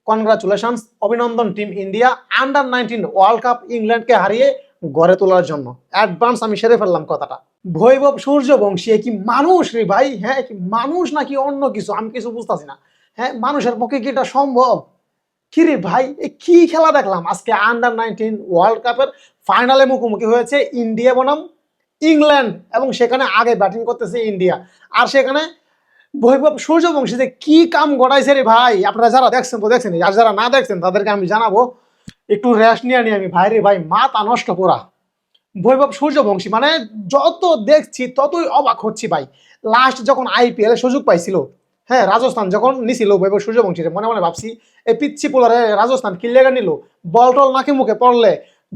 Congratulations, অভিনন্দন team India under-19 world cup ইংল্যান্ডকে হারিয়ে গড়ে তোলার জন্য। অ্যাডভান্স আমি সেরে ফেললাম কথাটা। বৈভব সূর্যবংশী কি মানুষ রে ভাই? হ্যাঁ, কি মানুষ নাকি অন্য কিছু আমি কিছু বুঝতেছি না। হ্যাঁ, মানুষের পক্ষে কি এটা সম্ভব? কি রে ভাই, কি খেলা দেখলাম আজকে? আন্ডার-19 ওয়ার্ল্ড কাপের ফাইনালে মুখোমুখি হয়েছে ইন্ডিয়া বনাম ইংল্যান্ড, এবং সেখানে আগে ব্যাটিং করতেছে ইন্ডিয়া। আর সেখানে বৈভব সূর্যবংশী যে কি কাম গড়াইছে রে ভাই! আপনারা যারা দেখছেন তো দেখছেন, আর যারা না দেখছেন তাদেরকে আমি জানাবো, একটু রেস্ট নিয়ে আমি ভাই রে ভাই, মাথা নষ্ট করা। বৈভব সূর্যবংশী মানে যত দেখছি ততই অবাক হচ্ছি ভাই। লাস্ট যখন আইপিএল সুযোগ পাইছিল, হ্যাঁ, রাজস্থান যখন নিছিল বৈভব সূর্যবংশীর, মনে মনে ভাবছি এই পিচ্ছি পোলারে রাজস্থান কি লেগে নিল, বল টল নাকি মুখে পড়লে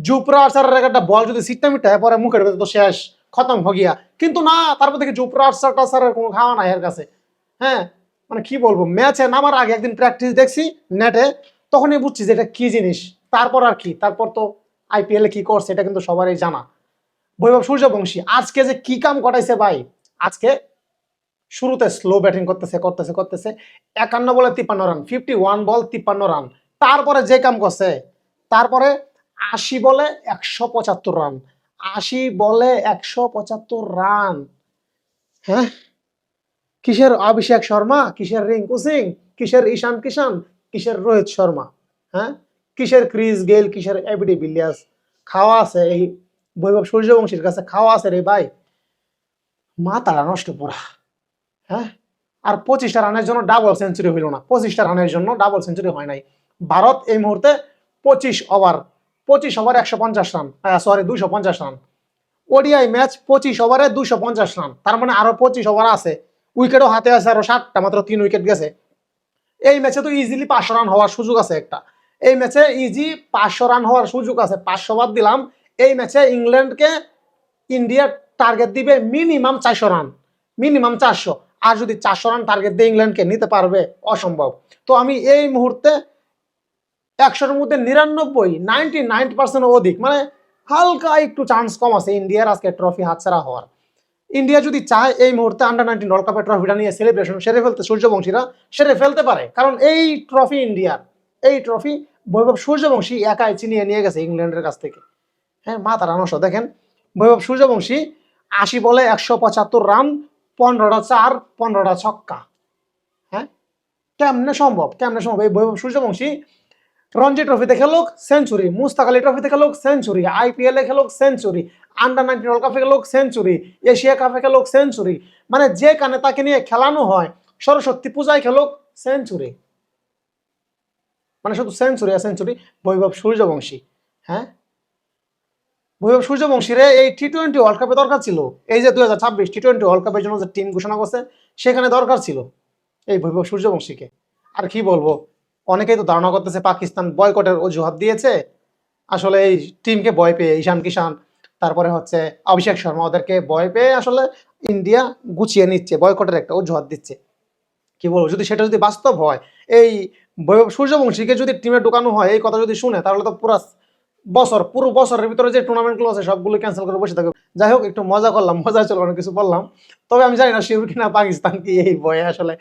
জুপরা আর্চারের একটা বল যদি সিটটা মিটায় পরে মুখের ভেতরে তো শেষ, খতম হয়ে গিয়া। কিন্তু না, তারপর থেকে জুপরা আর্চার টার্চারের কোনো খাওয়া নাই এর কাছে। হ্যাঁ, মানে কি বলবো, ম্যাচে নামার আগে একদিন প্র্যাকটিস দেখছি নেটে, তখনই বুঝছি যে এটা কি জিনিস। তারপর আর কি, তারপর তো আইপিএল এ কি করছে এটা কিন্তু সবারই জানা। বৈভব সূর্যবংশী আজকে যে কি কাম ঘটাইছে ভাই! আজকে শুরুতে স্লো ব্যাটিং করতেছে করতেছে করতেছে 51 বলে 53 রান, 51 বল 53 রান। তারপরে যে কাম করছে, তারপরে 80 বলে 175 রান, 80 বলে 175 রান। হ্যাঁ, কিসের অভিষেক শর্মা, কিসের রিঙ্কু সিং, কিসের ঈশান কিষান, কিসের রোহিত শর্মা, হ্যাঁ, কিসের ক্রিস গেল, কিসের এবিডি বিলিয়ার্স। খাওয়া আছে এই বৈভব সূর্যবংশীর কাছে, খাওয়া আছে রে ভাই, মাথাটা নষ্ট পুরা। হ্যাঁ, আর 25টা রানের জন্য ডাবল সেঞ্চুরি হইল না, 25টা রানের জন্য ডাবল সেঞ্চুরি হয় নাই। ভারত এই মুহূর্তে 25 over 150 run, sorry 250 run. ODI match 25 ওভারে 250 রান, তার মানে আরো 25 ওভার আছে। উইকেটও হাতে আছে আরো 7টা, মাত্র 3 উইকেট গেছে। এই ম্যাচে তো ইজিলি 500 রান হওয়ার সুযোগ আছে একটা। এই ম্যাচে ইজি 500 রান হওয়ার সুযোগ আছে, 500 বাদ দিলাম। এই ম্যাচে ইংল্যান্ডকে ইন্ডিয়া টার্গেট দিবে মিনিমাম 400 রান, মিনিমাম 400। আর যদি 400 রান টার্গেট দিয়ে ইংল্যান্ডকে নিতে পারবে, অসম্ভব। তো আমি এই মুহূর্তে 100-এর মধ্যে 99% অধিক, মানে হালকা একটু চান্স কম আছে ইন্ডিয়ার আজকে ট্রফি হাতছাড়া হওয়ার। ইন্ডিয়া যদি চায় এই মুহূর্তে আন্ডার-19 ওয়ার্ল্ড কাপের ট্রফিটা নিয়ে সেলিব্রেশন সেরে ফেলতে, সূর্যবংশীরা সেরে ফেলতে পারে, কারণ এই ট্রফি ইন্ডিয়ার, এই ট্রফি বৈভব সূর্যবংশী একাই চিনিয়ে নিয়ে গেছে ইংল্যান্ডের কাছ থেকে। হ্যাঁ, মাথার নষ্ট। দেখেন বৈভব সূর্যবংশী 80 বলে 175 রান, 15টা চার, 15টা ছক্কা। হ্যাঁ, কেমনে সম্ভব, কেমনে সম্ভব? এই বৈভব সূর্যবংশী রঞ্জি ট্রফিতে খেলুক সেঞ্চুরি, মুস্তাক আলী ট্রফিতে খেলুক সেঞ্চুরি, আইপিএল এ খেলুক সেঞ্চুরি, আন্ডার-19 ওয়ার্ল্ড কাপে খেলুক সেঞ্চুরি, এশিয়া কাপে খেলুক সেঞ্চুরি, মানে যে কানে তাকে নিয়ে খেলানো হয়, সরস্বতী পূজায় খেলুক সেঞ্চুরি, মানে শুধু সেঞ্চুরি আর সেঞ্চুরি। বৈভব সূর্যবংশী, হ্যাঁ, বৈভব সূর্যবংশীর এই টি-20 ওয়ার্ল্ড কাপে দরকার ছিল। এই যে 2026 টি-20 ওয়ার্ল্ড কাপের জন্য যে টিম ঘোষণা করছে, সেখানে দরকার ছিল এই বৈভব সূর্যবংশীকে। আর কি বলবো, অনেকেই তো ধারণা করতেছে পাকিস্তান বয়কটের অজুহাত দিয়েছে। আসলে এই টিমকে ভয় পেয়ে, ঈশান কিষান, তারপরে হচ্ছে অভিষেক শর্মা, ওদেরকে ভয় পেয়ে আসলে ইন্ডিয়া গুছিয়ে নিচ্ছে, বয়কটের একটা অজুহাত দিচ্ছে। কি বলবো, যদি সেটা যদি বাস্তব হয়, এই বৈভব সূর্যবংশীকে যদি টিমে ঢুকানো হয়, এই কথা যদি শুনে, তাহলে তো পুরো বছরের ভিতরে যে টুর্নামেন্টগুলো আছে সবগুলো ক্যান্সেল করে বসে থাকবে। যাই হোক, একটু মজা করলাম, মজা চলো, অনেক কিছু বললাম। তবে আমি জানি না শিওর কিনা পাকিস্তান কি এই বয়ে আসলে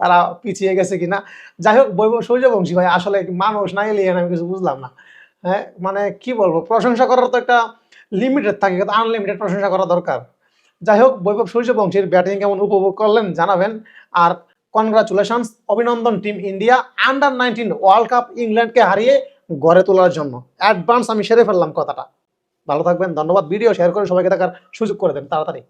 তারা পিছিয়ে গেছে কিনা। যাই হোক, বৈভব সূর্যবংশী ভাই আসলে মানুষ না, এলিয়েন, আমি কিছু বুঝলাম না। হ্যাঁ, মানে কি বলবো, প্রশংসা করার তো একটা লিমিটেড থাকে, কিন্তু আনলিমিটেড প্রশংসা করা দরকার। যাই হোক, বৈভব সূর্যবংশীর ব্যাটিং কেমন উপভোগ করলেন জানাবেন। আর কনগ্রাচুলেশনস, অভিনন্দন team India under-19 world cup ইংল্যান্ডকে হারিয়ে গড়ে তোলার জন্য। অ্যাডভান্স আমি সেরে ফেললাম কথাটা। ভালো থাকবেন, ধন্যবাদ। ভিডিও শেয়ার করে সবাইকে দেখার সুযোগ করে দেন তাড়াতাড়ি।